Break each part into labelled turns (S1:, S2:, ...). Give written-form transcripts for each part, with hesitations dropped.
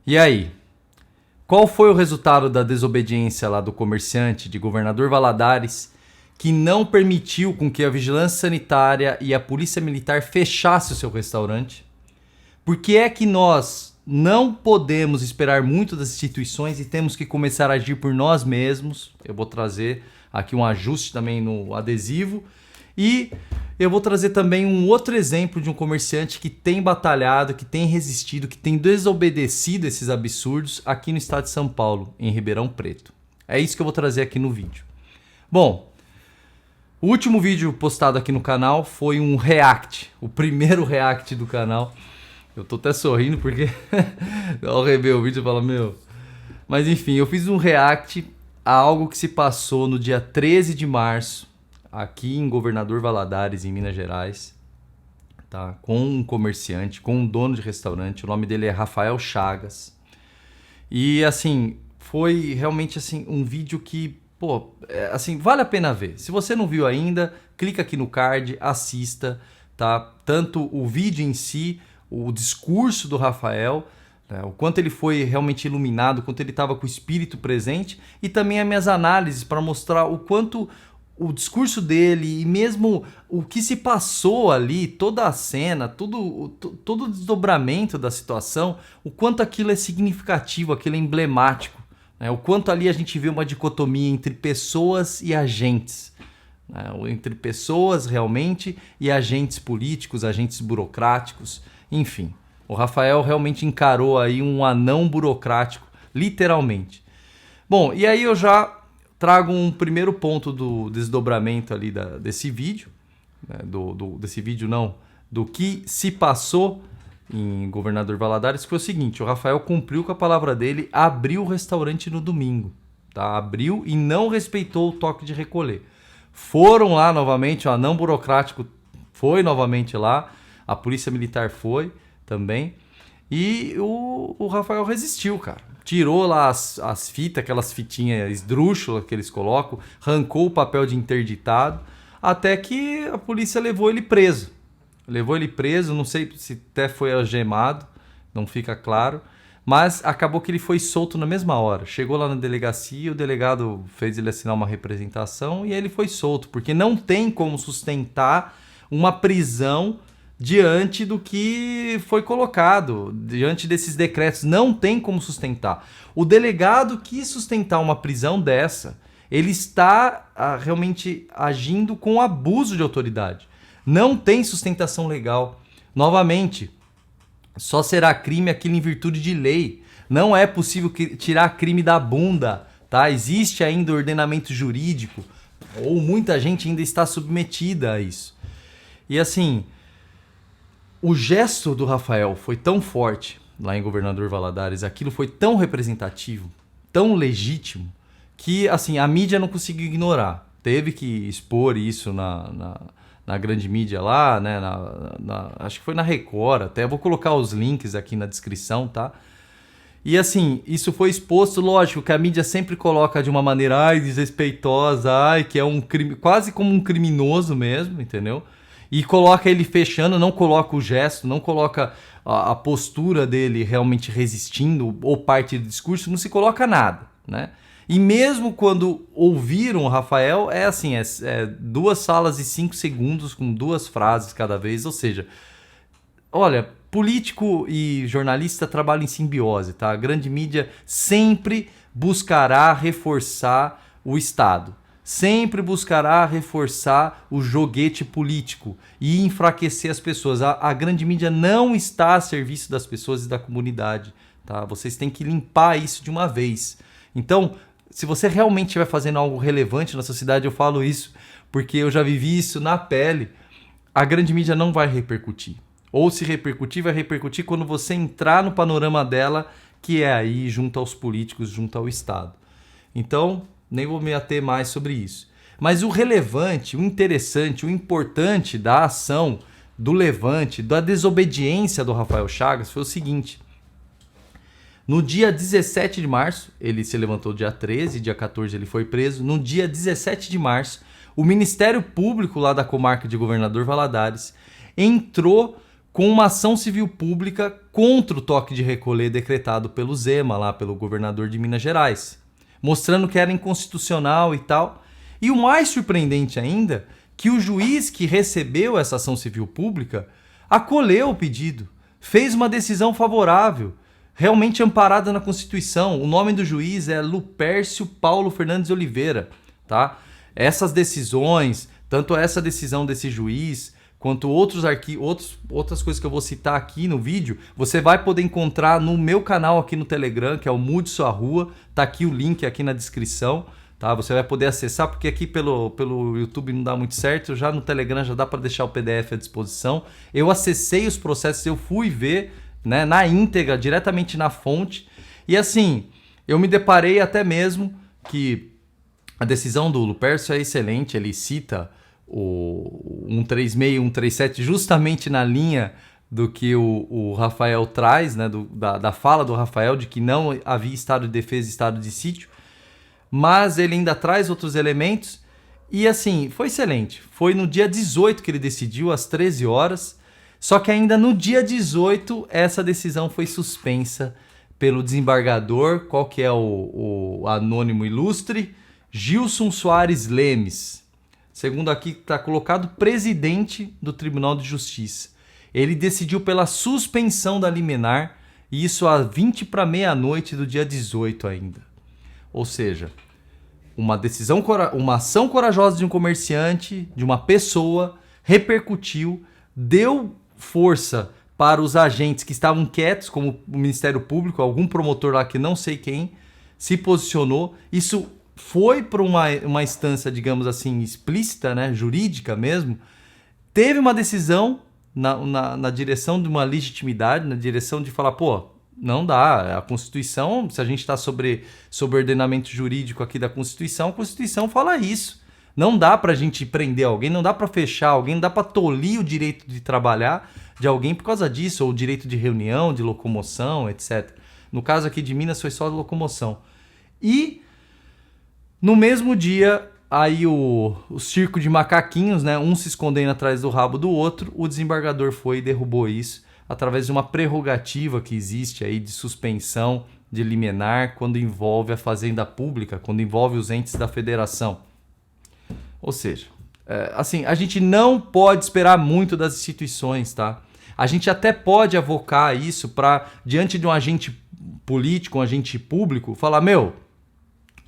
S1: E aí? Qual foi o resultado da desobediência lá do comerciante de Governador Valadares, que não permitiu com que a vigilância sanitária e a polícia militar fechasse o seu restaurante? Por que é que nós não podemos esperar muito das instituições e temos que começar a agir por nós mesmos? Eu vou trazer aqui um ajuste também no adesivo. E eu vou trazer também um outro exemplo de um comerciante que tem batalhado, que tem resistido, que tem desobedecido esses absurdos aqui no estado de São Paulo, em Ribeirão Preto. É isso que eu vou trazer aqui no vídeo. Bom, o último vídeo postado aqui no canal foi um react, o primeiro react do canal. Eu tô até sorrindo porque ao rever o vídeo eu falo, meu... Mas enfim, eu fiz um react a algo que se passou no dia 13 de março, aqui em Governador Valadares, em Minas Gerais, tá? Com um comerciante, com um dono de restaurante. O nome dele é Rafael Chagas. E assim, foi realmente assim um vídeo que, pô, assim, vale a pena ver. Se você não viu ainda, clica aqui no card, assista, tá? Tanto o vídeo em si, o discurso do Rafael, né? O quanto ele foi realmente iluminado, o quanto ele estava com o espírito presente, e também as minhas análises para mostrar o quanto o discurso dele e mesmo o que se passou ali, toda a cena, todo o desdobramento da situação, o quanto aquilo é significativo, aquilo é emblemático, né? O quanto ali a gente vê uma dicotomia entre pessoas e agentes, né? Entre pessoas realmente e agentes políticos, agentes burocráticos, enfim. O Rafael realmente encarou aí um anão burocrático, literalmente. Bom, e aí eu já trago um primeiro ponto do desdobramento ali desse vídeo, né? Desse vídeo não, do que se passou em Governador Valadares, que foi o seguinte: o Rafael cumpriu com a palavra dele, abriu o restaurante no domingo, tá? Abriu e não respeitou o toque de recolher. Foram lá novamente, o anão burocrático foi novamente lá, a polícia militar foi também, e o Rafael resistiu, cara. Tirou lá as fitas, aquelas fitinhas esdrúxulas que eles colocam, arrancou o papel de interditado, até que a polícia levou ele preso. Levou ele preso, não sei se até foi algemado, não fica claro, mas acabou que ele foi solto na mesma hora. Chegou lá na delegacia, o delegado fez ele assinar uma representação e ele foi solto, porque não tem como sustentar uma prisão diante do que foi colocado, diante desses decretos. Não tem como sustentar. O delegado quis sustentar uma prisão dessa, ele está realmente agindo com abuso de autoridade. Não tem sustentação legal. Novamente, só será crime aquilo em virtude de lei. Não é possível tirar crime da bunda, tá? Existe ainda ordenamento jurídico, ou muita gente ainda está submetida a isso. E assim, o gesto do Rafael foi tão forte lá em Governador Valadares, aquilo foi tão representativo, tão legítimo, que assim, a mídia não conseguiu ignorar. Teve que expor isso na grande mídia lá, né? Acho que foi na Record, até vou colocar os links aqui na descrição, tá? E assim, isso foi exposto, lógico que a mídia sempre coloca de uma maneira desrespeitosa, que é um crime, quase como um criminoso mesmo, entendeu? E coloca ele fechando, não coloca o gesto, não coloca a postura dele realmente resistindo ou parte do discurso, não se coloca nada, né? E mesmo quando ouviram o Rafael, é assim, é 2 falas e 5 segundos com 2 frases cada vez, ou seja, olha, político e jornalista trabalham em simbiose, tá? A grande mídia sempre buscará reforçar o Estado. Sempre buscará reforçar o joguete político e enfraquecer as pessoas. A grande mídia não está a serviço das pessoas e da comunidade, tá? Vocês têm que limpar isso de uma vez. Então, se você realmente estiver fazendo algo relevante na sociedade, eu falo isso porque eu já vivi isso na pele, a grande mídia não vai repercutir. Ou se repercutir, vai repercutir quando você entrar no panorama dela, que é aí junto aos políticos, junto ao Estado. Então, nem vou me ater mais sobre isso. Mas o relevante, o interessante, o importante da ação, do levante, da desobediência do Rafael Chagas foi o seguinte: no dia 17 de março, ele se levantou dia 13, dia 14 ele foi preso. No dia 17 de março, o Ministério Público lá da comarca de Governador Valadares entrou com uma ação civil pública contra o toque de recolher decretado pelo Zema, lá pelo governador de Minas Gerais, mostrando que era inconstitucional e tal. E o mais surpreendente ainda, que o juiz que recebeu essa ação civil pública acolheu o pedido, fez uma decisão favorável, realmente amparada na Constituição. O nome do juiz é Lupércio Paulo Fernandes Oliveira, tá? Essas decisões, tanto essa decisão desse juiz, quanto outras coisas que eu vou citar aqui no vídeo, você vai poder encontrar no meu canal aqui no Telegram, que é o Mude Sua Rua. Tá aqui o link aqui na descrição, tá? Você vai poder acessar, porque aqui pelo YouTube não dá muito certo. Já no Telegram já dá para deixar o PDF à disposição. Eu acessei os processos, eu fui ver, né, na íntegra, diretamente na fonte. E assim, eu me deparei até mesmo que a decisão do Lupércio é excelente. Ele cita o 136 e 137 justamente na linha do que o Rafael traz, né, da fala do Rafael, de que não havia estado de defesa e estado de sítio, mas ele ainda traz outros elementos. E assim, foi excelente. Foi no dia 18 que ele decidiu, às 13 horas, só que ainda no dia 18 essa decisão foi suspensa pelo desembargador, qual que é o anônimo ilustre? Gilson Soares Lemes. Segundo aqui está colocado, presidente do Tribunal de Justiça. Ele decidiu pela suspensão da liminar, e isso às 20 para meia-noite do dia 18 ainda. Ou seja, uma ação corajosa de um comerciante, de uma pessoa, repercutiu, deu força para os agentes que estavam quietos, como o Ministério Público, algum promotor lá que não sei quem, se posicionou. Isso foi para uma instância, digamos assim, explícita, né, jurídica mesmo, teve uma decisão na direção de uma legitimidade, na direção de falar, pô, não dá, a Constituição, se a gente está sobre ordenamento jurídico aqui da Constituição, a Constituição fala isso. Não dá para a gente prender alguém, não dá para fechar alguém, não dá para tolir o direito de trabalhar de alguém por causa disso, ou o direito de reunião, de locomoção, etc. No caso aqui de Minas foi só de locomoção. E no mesmo dia, aí o circo de macaquinhos, né, um se escondendo atrás do rabo do outro, o desembargador foi e derrubou isso através de uma prerrogativa que existe aí de suspensão de liminar quando envolve a fazenda pública, quando envolve os entes da federação. Ou seja, assim, a gente não pode esperar muito das instituições, tá? A gente até pode avocar isso para, diante de um agente político, um agente público, falar, meu,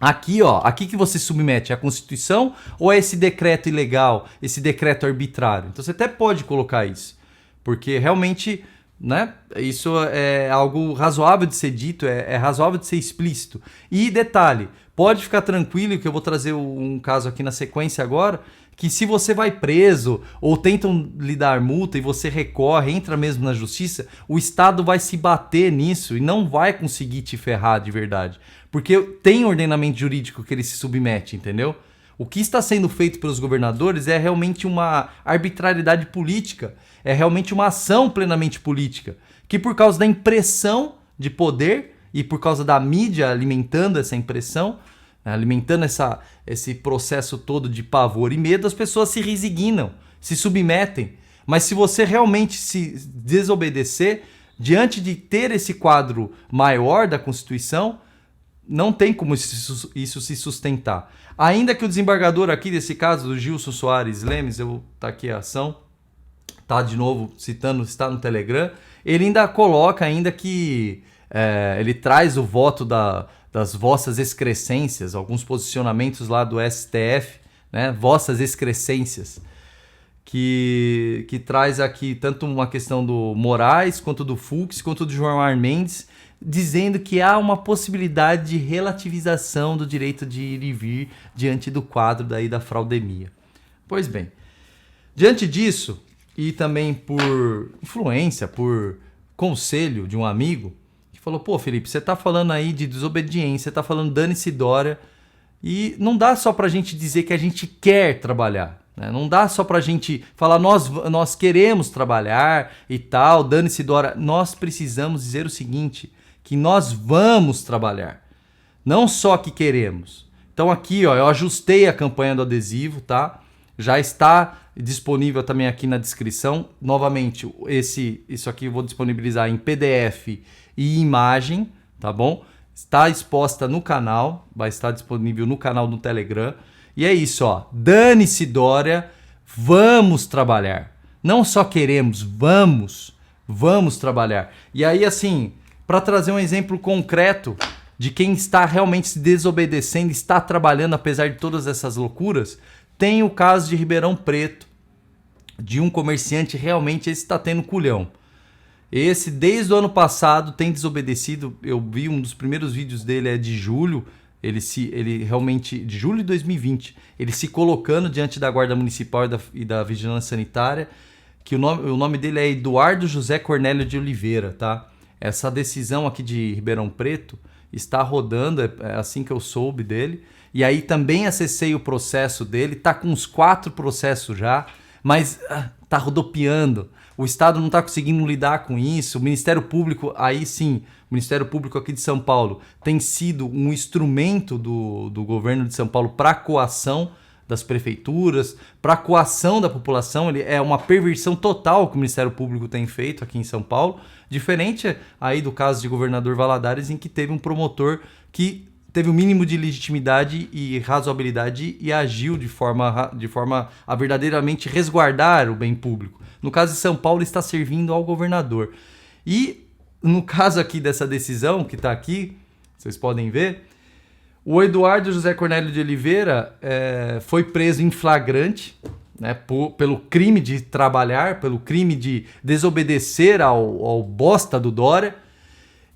S1: aqui, ó, aqui que você submete é a Constituição ou é esse decreto ilegal, esse decreto arbitrário? Então você até pode colocar isso, porque realmente, né, isso é algo razoável de ser dito, é razoável de ser explícito. E detalhe, pode ficar tranquilo que eu vou trazer um caso aqui na sequência agora, que se você vai preso ou tentam lhe dar multa e você recorre, entra mesmo na justiça, o Estado vai se bater nisso e não vai conseguir te ferrar de verdade. Porque tem ordenamento jurídico que ele se submete, entendeu? O que está sendo feito pelos governadores é realmente uma arbitrariedade política, é realmente uma ação plenamente política, que por causa da impressão de poder e por causa da mídia alimentando essa impressão, alimentando esse processo todo de pavor e medo, as pessoas se resignam, se submetem. Mas se você realmente se desobedecer, diante de ter esse quadro maior da Constituição, não tem como isso se sustentar. Ainda que o desembargador aqui desse caso, do Gilson Soares Lemes, tá aqui a ação, tá de novo citando, está no Telegram, ele ainda coloca ainda que ele traz o voto das vossas excrescências, alguns posicionamentos lá do STF, né, vossas excrescências, que traz aqui tanto uma questão do Moraes, quanto do Fux, quanto do João Mendes, dizendo que há uma possibilidade de relativização do direito de ir e vir diante do quadro daí da fraudemia. Pois bem, diante disso, e também por influência, por conselho de um amigo, que falou, pô, Felipe, você tá falando aí de desobediência, você tá falando dane-se Dória, e não dá só pra gente dizer que a gente quer trabalhar, né? Não dá só pra gente falar, nós queremos trabalhar e tal, dane-se Dória. Nós precisamos dizer o seguinte, que nós vamos trabalhar, não só que queremos. Então aqui, ó, eu ajustei a campanha do adesivo, tá? já está disponível também aqui na descrição. Novamente, isso aqui eu vou disponibilizar em PDF e imagem, tá bom? Está exposta no canal, vai estar disponível no canal do Telegram. E é isso, ó. Dane-se Dória, vamos trabalhar. Não só queremos, vamos trabalhar. E aí, assim, para trazer um exemplo concreto de quem está realmente se desobedecendo, está trabalhando apesar de todas essas loucuras, tem o caso de Ribeirão Preto, de um comerciante, realmente esse está tendo culhão. Esse, desde o ano passado, tem desobedecido. Eu vi um dos primeiros vídeos dele, é de julho, ele realmente, de julho de 2020, ele se colocando diante da Guarda Municipal e da Vigilância Sanitária, que o nome dele é Eduardo José Cornélio de Oliveira, tá? Essa decisão aqui de Ribeirão Preto está rodando, é assim que eu soube dele. E aí também acessei o processo dele, tá com uns 4 processos já, mas tá rodopiando. O Estado não está conseguindo lidar com isso. O Ministério Público, aí sim, o Ministério Público aqui de São Paulo tem sido um instrumento do governo de São Paulo para coação das prefeituras, para coação da população. Ele é uma perversão total que o Ministério Público tem feito aqui em São Paulo, diferente aí do caso de Governador Valadares, em que teve um promotor que teve o mínimo de legitimidade e razoabilidade e agiu de forma a verdadeiramente resguardar o bem público. No caso de São Paulo, está servindo ao governador. E no caso aqui dessa decisão, que está aqui, vocês podem ver, o Eduardo José Cornélio de Oliveira foi preso em flagrante, né, pelo crime de trabalhar, pelo crime de desobedecer ao bosta do Dória.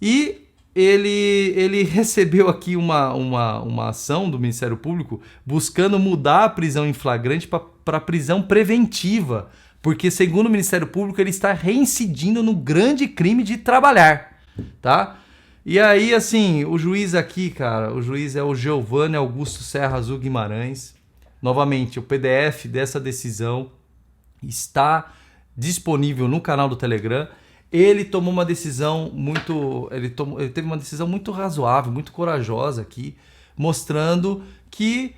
S1: E ele recebeu aqui uma ação do Ministério Público buscando mudar a prisão em flagrante para prisão preventiva, porque, segundo o Ministério Público, ele está reincidindo no grande crime de trabalhar, tá? E aí, assim, o juiz aqui, cara, o juiz é o Giovanni Augusto Serra Azul Guimarães. Novamente, o PDF dessa decisão está disponível no canal do Telegram. Ele tomou uma decisão ele teve uma decisão muito razoável, muito corajosa aqui, mostrando que,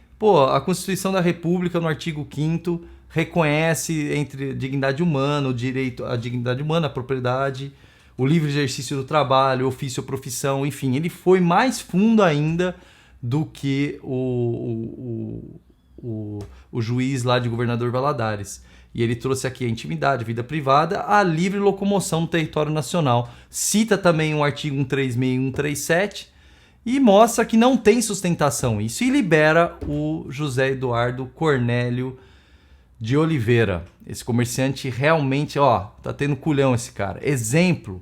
S1: a Constituição da República, no artigo 5º, reconhece entre dignidade humana, o direito à dignidade humana, a propriedade, o livre exercício do trabalho, ofício ou profissão, enfim, ele foi mais fundo ainda do que o juiz lá de Governador Valadares. E ele trouxe aqui a intimidade, a vida privada, a livre locomoção no território nacional. Cita também o artigo 136 e 137 e mostra que não tem sustentação isso. E libera o José Eduardo Cornélio de Oliveira. Esse comerciante realmente, tá tendo culhão esse cara. Exemplo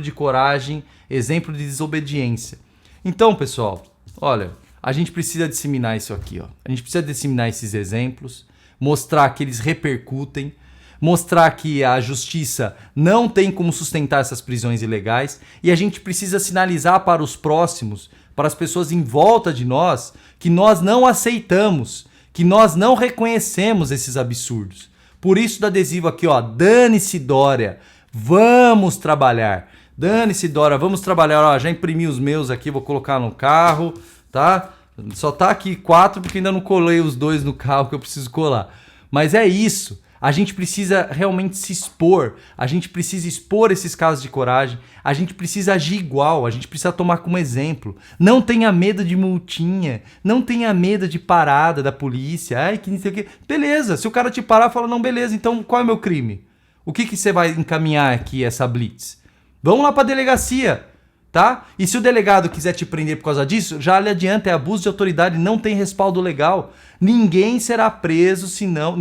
S1: de coragem, exemplo de desobediência. Então, pessoal, olha, a gente precisa disseminar isso aqui, A gente precisa disseminar esses exemplos, mostrar que eles repercutem, mostrar que a justiça não tem como sustentar essas prisões ilegais, e a gente precisa sinalizar para os próximos, para as pessoas em volta de nós, que nós não aceitamos, que nós não reconhecemos esses absurdos. Por isso do adesivo aqui, dane-se Dória, vamos trabalhar. Dane-se Dória, vamos trabalhar. Já imprimi os meus aqui, vou colocar no carro, tá? Só tá aqui 4 porque ainda não colei os 2 no carro que eu preciso colar. Mas é isso. A gente precisa realmente se expor. A gente precisa expor esses casos de coragem. A gente precisa agir igual. A gente precisa tomar como exemplo. Não tenha medo de multinha. Não tenha medo de parada da polícia. Ai, que não sei o quê. Beleza. Se o cara te parar, fala, não, beleza. Então qual é o meu crime? O que você vai encaminhar aqui, essa blitz? Vamos lá pra delegacia. Tá? E se o delegado quiser te prender por causa disso, já lhe adianta, é abuso de autoridade, não tem respaldo legal. Ninguém será preso senão...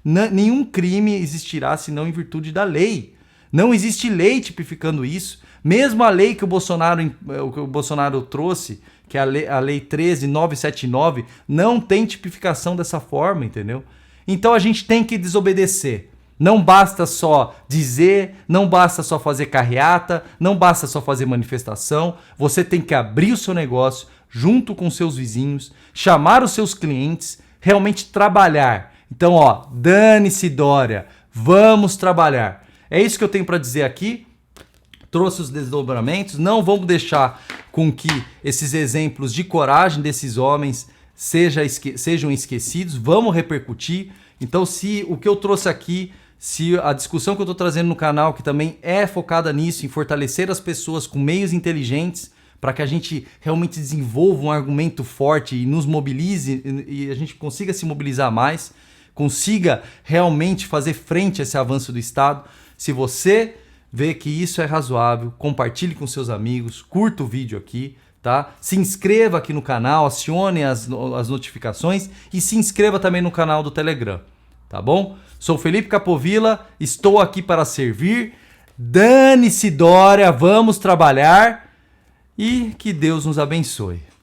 S1: Nenhum crime existirá senão em virtude da lei. Não existe lei tipificando isso. Mesmo a lei que o Bolsonaro trouxe, que é a lei 13.979, não tem tipificação dessa forma, entendeu? Então a gente tem que desobedecer. Não basta só dizer, não basta só fazer carreata, não basta só fazer manifestação. Você tem que abrir o seu negócio junto com seus vizinhos, chamar os seus clientes, realmente trabalhar. Então, dane-se Dória, vamos trabalhar. É isso que eu tenho para dizer aqui. Trouxe os desdobramentos. Não vamos deixar com que esses exemplos de coragem desses homens sejam esquecidos, vamos repercutir. Então, se o que eu trouxe aqui, se a discussão que eu estou trazendo no canal, que também é focada nisso, em fortalecer as pessoas com meios inteligentes, para que a gente realmente desenvolva um argumento forte e nos mobilize e a gente consiga se mobilizar mais, consiga realmente fazer frente a esse avanço do Estado. Se você vê que isso é razoável, compartilhe com seus amigos, curta o vídeo aqui, tá? Se inscreva aqui no canal, acione as notificações e se inscreva também no canal do Telegram, tá bom? Sou Felipe Capovilla, estou aqui para servir. Dane-se Dória, vamos trabalhar. E que Deus nos abençoe.